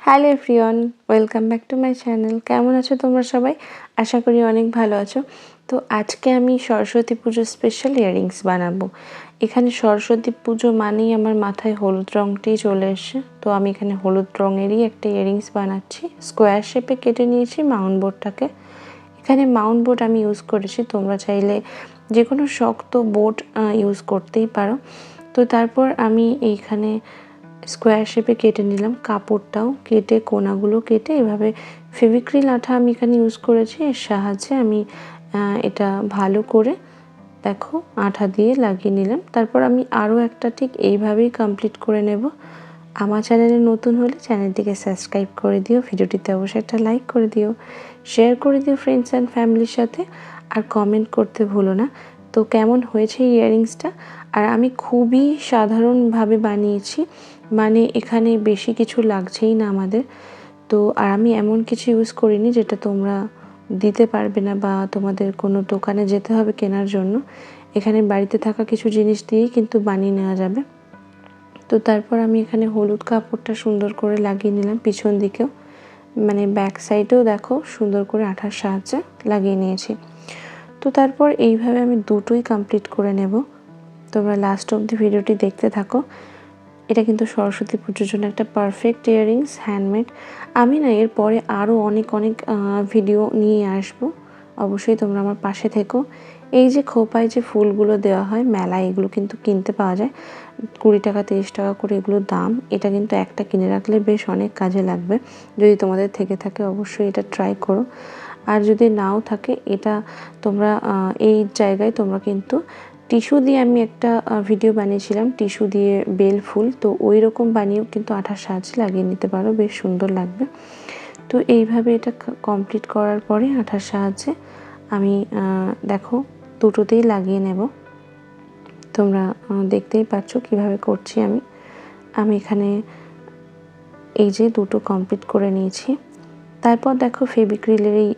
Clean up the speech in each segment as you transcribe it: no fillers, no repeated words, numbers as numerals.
Hello everyone, welcome back to my channel. কেমন আছো তোমরা সবাই? আশা করি অনেক ভালো আছো। তো আজকে আমি সরস্বতী পুজোর স্পেশাল ইয়াররিংস বানাবো। এখানে সরস্বতী পুজো মানেই আমার মাথায় হলুদ রঙটি চলে এসে, তো আমি এখানে হলুদ রঙেরই একটা ইয়াররিংস বানাচ্ছি। স্কোয়ার শেপে কেটে নিয়েছি মাউন্ট বোর্ডটাকে। এখানে মাউন্ট বোর্ড আমি ইউজ করেছি, তোমরা চাইলে যে কোনো শক্ত বোর্ড ইউজ করতেই পারো। তো তারপর আমি এইখানে স্কোয়ার শেপে কেটে নিলাম, কাপড়টাও কেটে কোনাগুলো কেটে এভাবে ফেভিক্রিল আঠা আমি এখানে ইউজ করেছি। এর সাহায্যে আমি এটা ভালো করে দেখো আঠা দিয়ে লাগিয়ে নিলাম। তারপর আমি আরও একটা ঠিক এইভাবেই কমপ্লিট করে নেব। আমার চ্যানেলে নতুন হলে চ্যানেলটিকে সাবস্ক্রাইব করে দিও, ভিডিওটিতে অবশ্যই একটা লাইক করে দিও, শেয়ার করে দিও ফ্রেন্ডস অ্যান্ড ফ্যামিলির সাথে, আর কমেন্ট করতে ভুলো না তো কেমন হয়েছে এই ইয়াররিংসটা। আর আমি খুবই সাধারণভাবে বানিয়েছি, মানে এখানে বেশি কিছু লাগছেই না আমাদের। তো আর আমি এমন কিছু ইউজ করিনি যেটা তোমরা দিতে পারবে না বা তোমাদের কোনো দোকানে যেতে হবে কেনার জন্য। এখানে বাড়িতে থাকা কিছু জিনিস দিয়েই কিন্তু বানিয়ে নেওয়া যাবে। তো তারপর আমি এখানে হলুদ কাপড়টা সুন্দর করে লাগিয়ে নিলাম পিছন দিকেও, মানে ব্যাক সাইডেও দেখো সুন্দর করে আঠার সাহায্যে লাগিয়ে নিয়েছি। তো তারপর এইভাবে আমি দুটোই কমপ্লিট করে নেব। তোমরা লাস্ট অব দি ভিডিওটি দেখতে থাকো। এটা কিন্তু সরস্বতী পুজোর জন্য একটা পারফেক্ট ইয়াররিংস, হ্যান্ডমেড। আমি না এরপরে আরও অনেক ভিডিও নিয়ে আসব, অবশ্যই তোমরা আমার পাশে থেকো। এই যে খোপায় যে ফুলগুলো দেওয়া হয় মেলায়, এগুলো কিন্তু কিনতে পাওয়া যায় 20 টাকা 30 টাকা করে এগুলোর দাম। এটা কিন্তু একটা কিনে রাখলে বেশ অনেক কাজে লাগবে। যদি তোমাদের থেকে থাকে অবশ্যই এটা ট্রাই করো, আর যদি নাও থাকে এটা তোমরা এই জায়গায় তোমরা কিন্তু টিস্যু দিয়ে, আমি একটা ভিডিও বানিয়েছিলাম টিস্যু দিয়ে বেল ফুল, তো ওই রকম বানিয়েও কিন্তু আঠার সাহায্যে লাগিয়ে নিতে পারো, বেশ সুন্দর লাগবে। তো এইভাবে এটা কমপ্লিট করার পরে আঠার সাহায্যে আমি দেখো দুটোতেই লাগিয়ে নেব। তোমরা দেখতেই পাচ্ছ কিভাবে করছি আমি এখানে এই যে দুটো কমপ্লিট করে নিয়েছি। তারপর দেখো ফেভিক্রিলের এই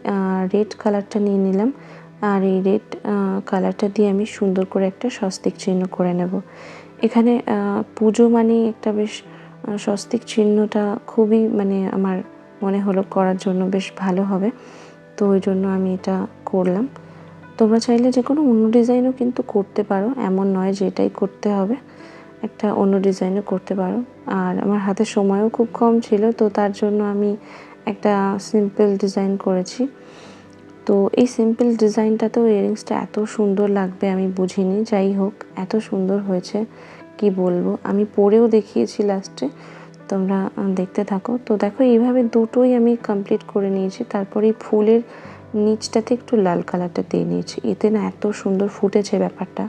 রেড কালারটা নিয়ে নিলাম, আর এই রেড কালারটা দিয়ে আমি সুন্দর করে একটা স্বস্তিক চিহ্ন করে নেব। এখানে পুজো মানে একটা বেশ স্বস্তিক চিহ্নটা খুবই মানে আমার মনে হলো করার জন্য বেশ ভালো হবে, তো ওই জন্য আমি এটা করলাম। তোমরা চাইলে যে কোনো অন্য ডিজাইনও কিন্তু করতে পারো, এমন নয় যে এটাই করতে হবে, একটা অন্য ডিজাইনও করতে পারো। আর আমার হাতে সময়ও খুব কম ছিল, তো তার জন্য আমি একটা সিম্পল ডিজাইন করেছি। তো এই সিম্পল ডিজাইনটাতেও ইয়াররিংসটা এত সুন্দর লাগবে আমি বুঝিনি, যাই হোক এত সুন্দর হয়েছে কি বলবো। আমি পরেও দেখিয়েছি লাস্টে, তোমরা দেখতে থাকো। তো দেখো এইভাবে দুটোই আমি কমপ্লিট করে নিয়েছি। তারপরে এই ফুলের নিচটাতে একটু লাল কালারটা দিয়ে নিয়েছি, এতে না এত সুন্দর ফুটেছে ব্যাপারটা।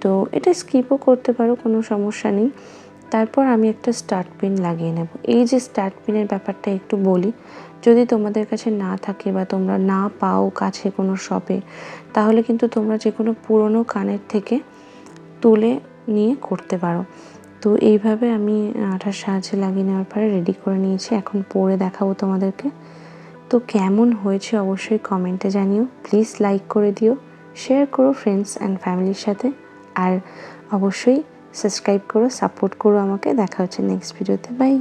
তো এটা স্কিপও করতে পারো, কোনো সমস্যা নেই। তারপর আমি একটা স্টার্ট পিন লাগিয়ে নেব। এই যে স্টার্ট পিনের ব্যাপারটা একটু বলি, যদি তোমাদের কাছে না থাকে বা তোমরা না পাও কাছে কোনো শপে, তাহলে কিন্তু তোমরা যে কোনো পুরনো কানের থেকে তুলে নিয়ে করতে পারো। তো এইভাবে আমি আঠার সাহায্যে লাগিয়ে নেওয়ার পরে রেডি করে নিয়েছি, এখন পরে দেখাবো তোমাদেরকে। তো কেমন হয়েছে অবশ্যই কমেন্টে জানিও, প্লিজ লাইক করে দিও, শেয়ার করো ফ্রেন্ডস অ্যান্ড ফ্যামিলির সাথে, আর অবশ্যই সাবস্ক্রাইব করো, সাপোর্ট করো আমাকে। দেখা হচ্ছে নেক্সট ভিডিওতে, বাই।